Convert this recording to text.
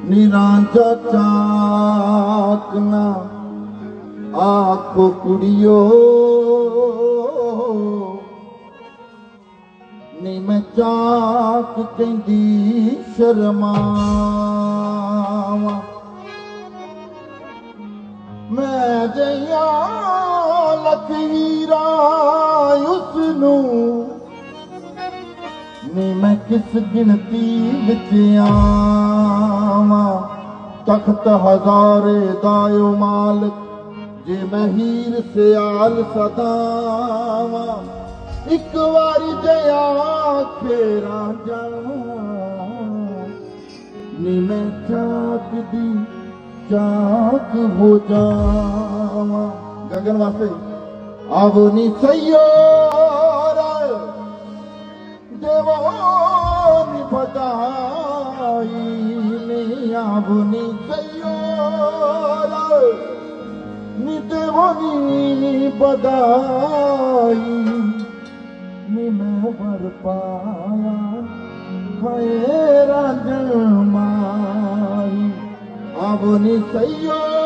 निरांचा चाकना आखो कुड़ियो नी मैं चाक कहंदी शर्मावा मैं जया लकीरा उसनू नी मैं किस गिनती विच आवा तख्त हजारे दायो मालिक जे मैं हीर सियाल सदावा एक बारी जया फेरा जावा नी मैं चाक दी चाक हो जावा गगन वास्ते आवो नी सैयो देवानी बधाई नी आबनी सैयोरा नी देवानी बधाई नी मैं वर पाया हाय राजमाई आबनी सैयोरा